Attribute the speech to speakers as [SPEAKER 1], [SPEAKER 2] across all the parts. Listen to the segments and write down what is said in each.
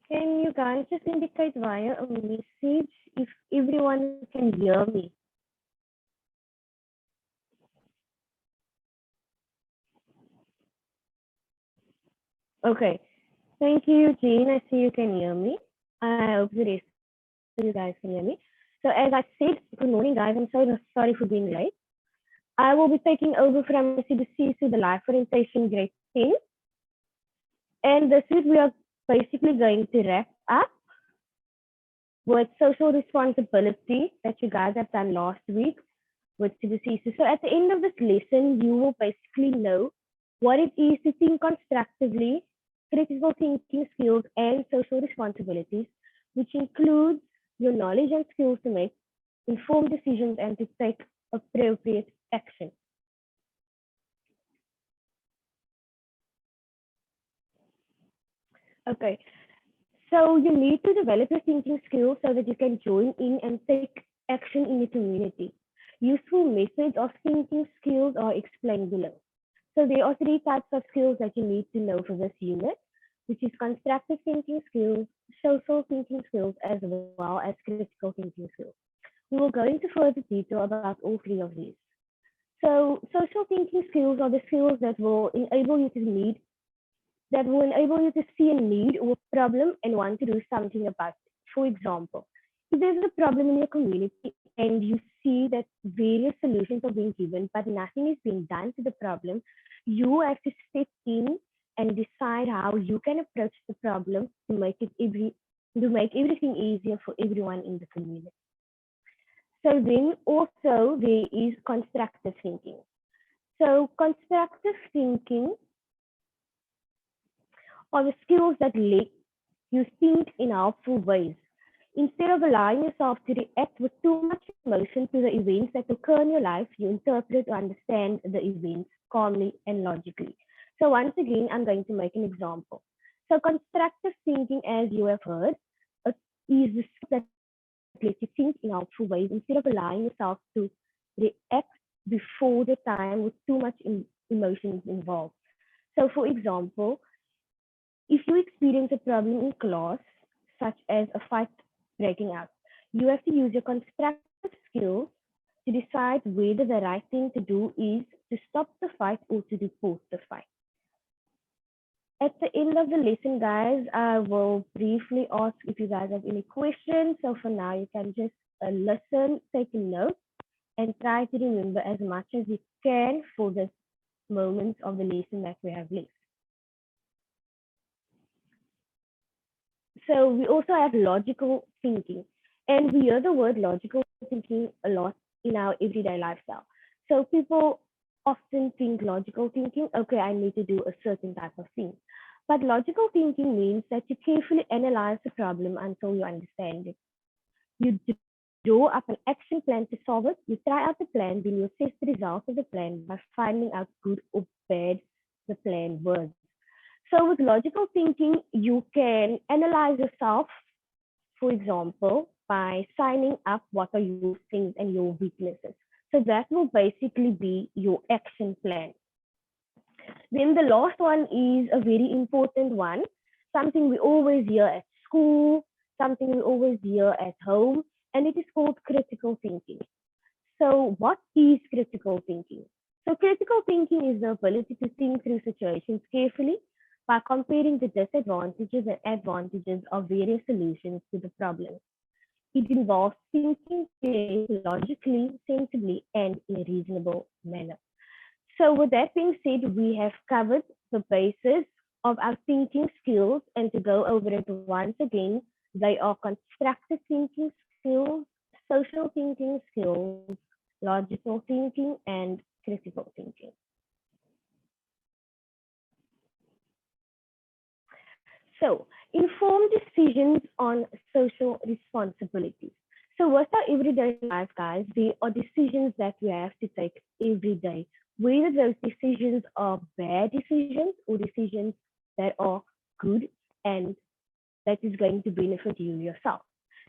[SPEAKER 1] Can you guys just indicate via a message if everyone can hear me? Okay. Thank you, Jean. I see you can hear me. I hope the rest of you guys can hear me. So as I said, good morning, guys. I'm so sorry for being late. I will be taking over from CBC to the life orientation grade 10. And this week we are basically going to wrap up with social responsibility that you guys have done last week with CBC. So at the end of this lesson, you will basically know what it is to think constructively, critical thinking skills, and social responsibilities, which includes your knowledge and skills to make informed decisions and to take appropriate action. Okay, so you need to develop your thinking skills so that you can join in and take action in the community. Useful methods of thinking skills are explained below. So there are three types of skills that you need to know for this unit, which is constructive thinking skills, social thinking skills, as well as critical thinking skills. We will go into further detail about all three of these. So social thinking skills are the skills that will enable you to see a need or a problem and want to do something about it. For example, if there's a problem in your community and you see that various solutions are being given, but nothing is being done to the problem, you have to step in and decide how you can approach the problem to make everything easier for everyone in the community. So then also there is constructive thinking. So constructive thinking are the skills that let you think in helpful ways. Instead of allowing yourself to react with too much emotion to the events that occur in your life, you interpret or understand the events calmly and logically. So once again, I'm going to make an example. So constructive thinking, as you have heard, is the skill that lets you think in helpful ways instead of allowing yourself to react before the time with too much emotions involved. So for example, if you experience a problem in class, such as a fight breaking out, you have to use your constructive skills to decide whether the right thing to do is to stop the fight or to report the fight. At the end of the lesson, guys, I will briefly ask if you guys have any questions. So for now, you can just listen, take a note, and try to remember as much as you can for this moment of the lesson that we have left. So we also have logical thinking, and we hear the word logical thinking a lot in our everyday lifestyle. So people often think logical thinking, okay, I need to do a certain type of thing. But logical thinking means that you carefully analyze the problem until you understand it. You draw up an action plan to solve it. You try out the plan, then you assess the results of the plan by finding out good or bad the plan was. So with logical thinking, you can analyze yourself, for example, by signing up what are your strengths and your weaknesses. So that will basically be your action plan. Then the last one is a very important one. something we always hear at school, something we always hear at home, and it is called critical thinking. So, what is critical thinking? So, critical thinking is the ability to think through situations carefully by comparing the disadvantages and advantages of various solutions to the problem. It involves thinking logically, sensibly, and in a reasonable manner. So, with that being said, we have covered the basis of our thinking skills, and to go over it once again, they are constructive thinking skills, social thinking skills, logical thinking, and critical thinking. So, informed decisions on social responsibilities. So, with our everyday life, guys, there are decisions that we have to take every day. Whether those decisions are bad decisions or decisions that are good and that is going to benefit you yourself.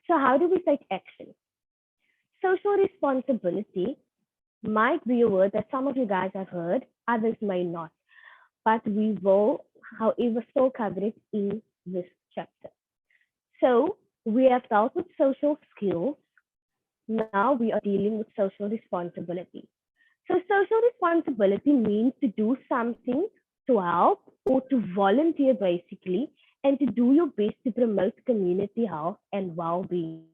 [SPEAKER 1] So, how do we take action? Social responsibility might be a word that some of you guys have heard, others may not, but we will, however, still cover it in this chapter. So we have dealt with social skills. Now we are dealing with social responsibility. So social responsibility means to do something to help or to volunteer basically and to do your best to promote community health and well-being.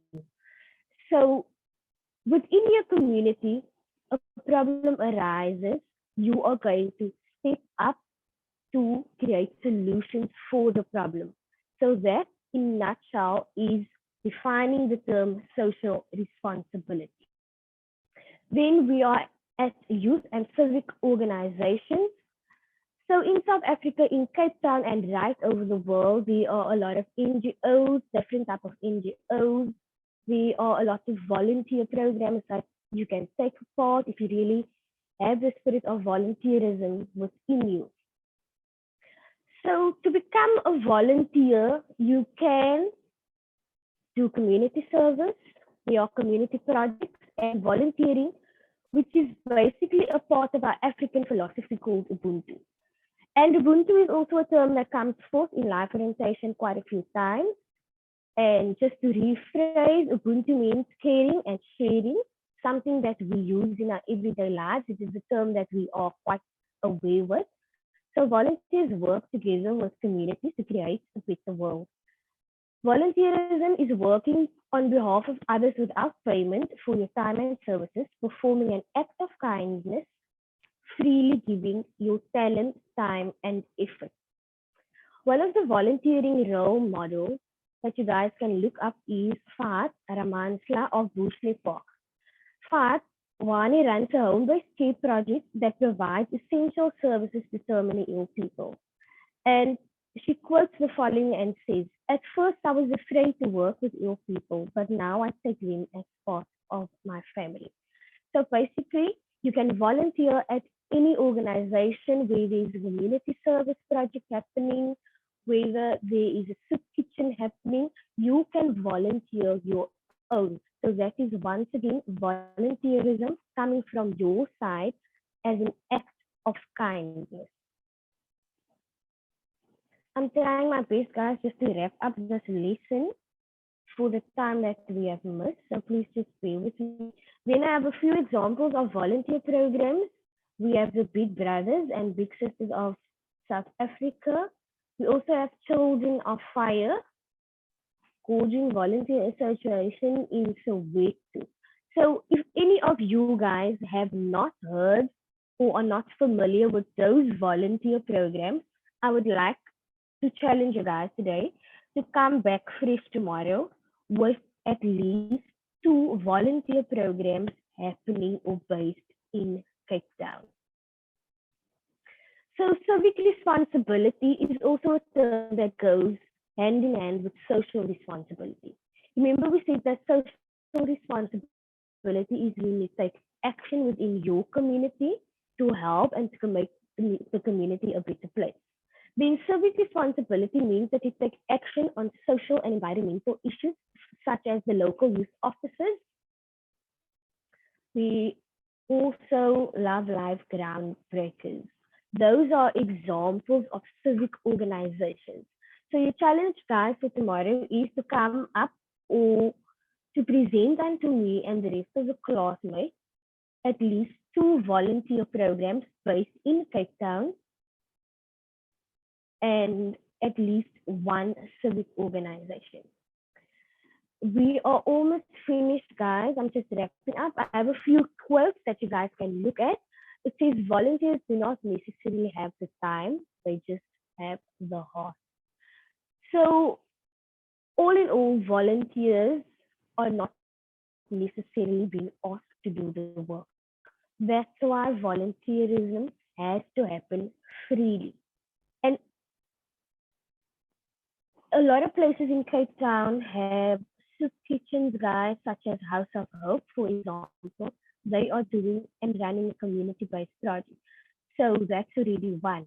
[SPEAKER 1] So within your community, a problem arises, you are going to step up to create solutions for the problem. So that, in a nutshell, is defining the term social responsibility. Then we are at youth and civic organizations. So in South Africa, in Cape Town and right over the world, there are a lot of NGOs, different type of NGOs. There are a lot of volunteer programs that you can take part if you really have the spirit of volunteerism within you. So to become a volunteer, you can do community service, your community projects, and volunteering, which is basically a part of our African philosophy called Ubuntu. And Ubuntu is also a term that comes forth in life orientation quite a few times. And just to rephrase, Ubuntu means caring and sharing, something that we use in our everyday lives. It is a term that we are quite aware with. So volunteers work together with communities to create a better world. Volunteerism is working on behalf of others without payment for your time and services, performing an act of kindness, freely giving your talent, time, and effort. One of the volunteering role models that you guys can look up is Fat Ramansla of Bushley Park. Fat Wani runs a home-based care project that provides essential services to terminally ill people. And she quotes the following and says, "At first, I was afraid to work with ill people, but now I take them as part of my family." So basically, you can volunteer at any organization where there's a community service project happening, whether there is a soup kitchen happening, you can volunteer your own. So that is once again volunteerism coming from your side as an act of kindness. I'm trying my best, guys, just to wrap up this lesson for the time that we have missed. So please just bear with me. Then I have a few examples of volunteer programs. We have the Big Brothers and Big Sisters of South Africa. We also have Children of Fire, Gorging Volunteer Association in Soweto. So if any of you guys have not heard or are not familiar with those volunteer programs, I would like to challenge you guys today to come back fresh tomorrow with at least 2 volunteer programs happening or based in Cape Town. So civic responsibility is also a term that goes hand in hand with social responsibility. Remember we said that social responsibility is when you take action within your community to help and to make the community a better place. Then civic responsibility means that you take action on social and environmental issues such as the local youth officers. We also love life groundbreakers. Those are examples of civic organizations. So your challenge, guys, for tomorrow is to come up or to present unto me and the rest of the classmates at least two volunteer programs based in Cape Town and at least one civic organization. We are almost finished, guys. I'm just wrapping up. I have a few quotes that you guys can look at. It says volunteers do not necessarily have the time, they just have the heart. So, all in all, volunteers are not necessarily being asked to do the work. That's why volunteerism has to happen freely. And a lot of places in Cape Town have soup kitchens, guys, such as House of Hope, for example. They are doing and running a community-based project. So that's already one.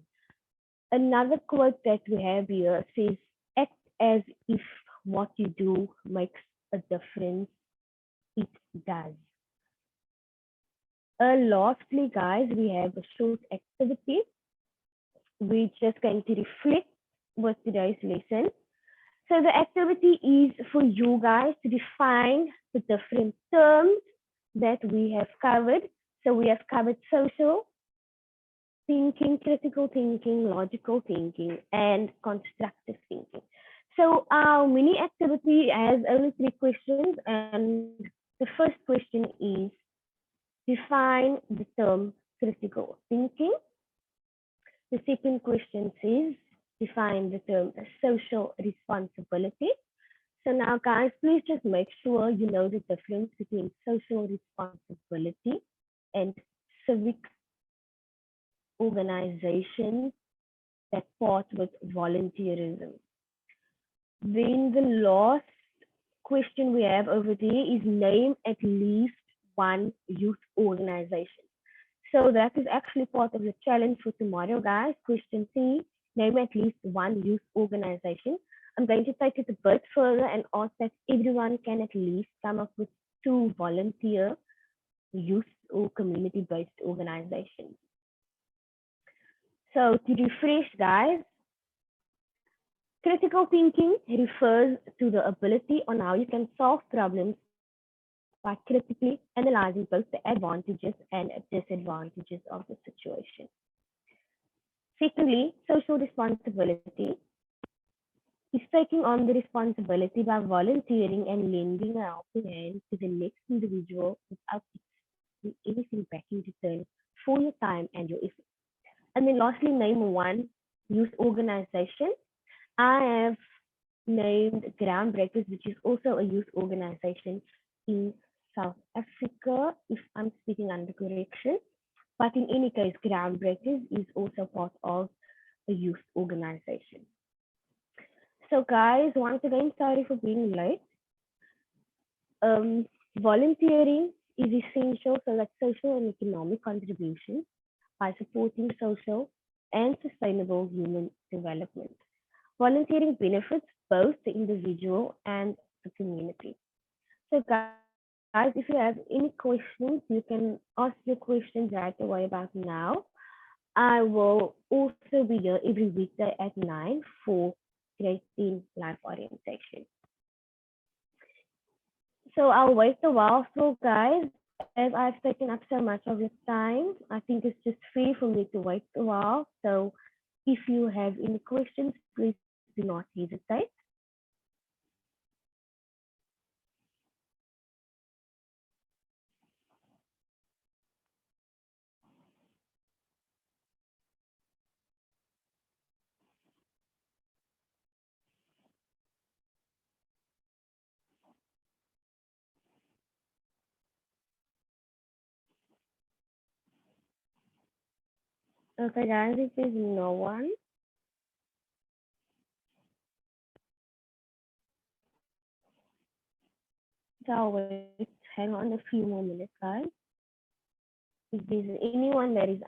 [SPEAKER 1] Another quote that we have here says, act as if what you do makes a difference. It does. Lastly, guys, we have a short activity. We're just going to reflect with today's lesson. So the activity is for you guys to define the different terms that we have covered. So we have covered social thinking, critical thinking, logical thinking, and constructive thinking. So our mini activity has only three questions, and the first question is define the term critical thinking. The second question says define the term social responsibility. So now, guys, please just make sure you know the difference between social responsibility and civic organizations that part with volunteerism. Then the last question we have over there is name at least one youth organization. So that is actually part of the challenge for tomorrow, guys. Question C, name at least one youth organization. I'm going to take it a bit further and ask that everyone can at least come up with two volunteer youth or community-based organizations. So to refresh, guys, critical thinking refers to the ability on how you can solve problems by critically analyzing both the advantages and disadvantages of the situation. Secondly, social responsibility is taking on the responsibility by volunteering and lending a helping hand to the next individual without expecting anything back in return for your time and your effort. And then lastly, name one youth organization. I have named Groundbreakers, which is also a youth organization in South Africa, if I'm speaking under correction. But in any case, Groundbreakers is also part of a youth organization. So, guys, once again, sorry for being late. Volunteering is essential so that social and economic contributions by supporting social and sustainable human development. Volunteering benefits both the individual and the community. So, guys, if you have any questions, you can ask your questions right away about now. I will also be here every weekday at 9 for grade 10 life orientation. So I'll wait a while so guys, as I've taken up so much of your time. I think it's just fair for me to wait a while. So if you have any questions, please do not hesitate. Okay guys, if there's no one, so I'll wait, hang on a few more minutes guys. If there's anyone that is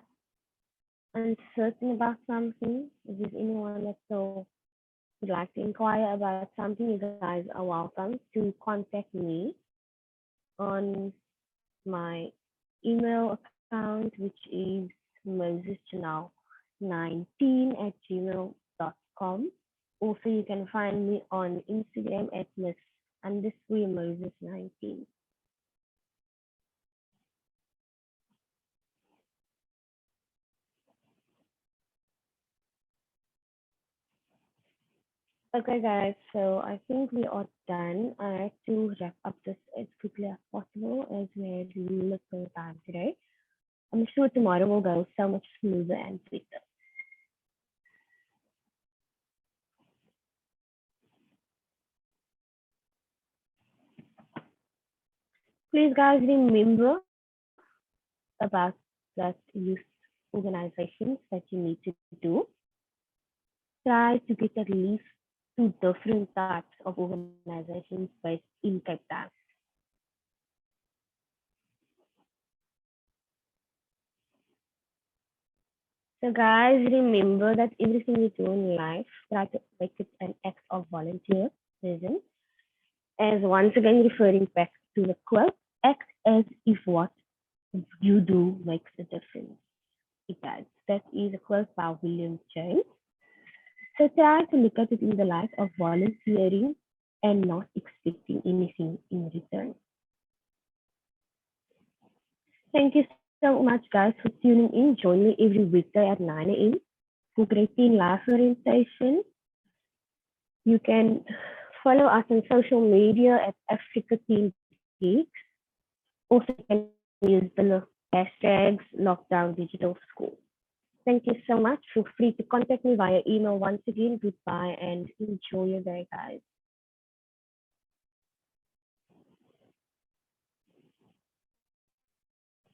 [SPEAKER 1] uncertain about something, if there's anyone that still would like to inquire about something, you guys are welcome to contact me on my email account, which is mosesjanelle19 at gmail.com. Also, you can find me on Instagram at Miss_Moses19. Okay, guys, so I think we are done. I have to wrap up this as quickly as possible as we have little time today. I'm sure tomorrow will go so much smoother and sweeter. Please, guys, remember about that youth organizations that you need to do. Try to get at least two different types of organizations based in Cape Town. So, guys, remember that everything you do in life, try to make it an act of volunteer presence. As once again referring back to the quote, act as if what you do makes a difference. It does. That is a quote by William James. So try to look at it in the light of volunteering and not expecting anything in return. Thank you so much, guys, for tuning in. Join me every weekday at 9 a.m. for Grade 10 Life Orientation. You can follow us on social media at Africa Team Geeks. Also, you can use the hashtags Lockdown Digital School. Thank you so much. Feel free to contact me via email once again. Goodbye and enjoy your day, guys.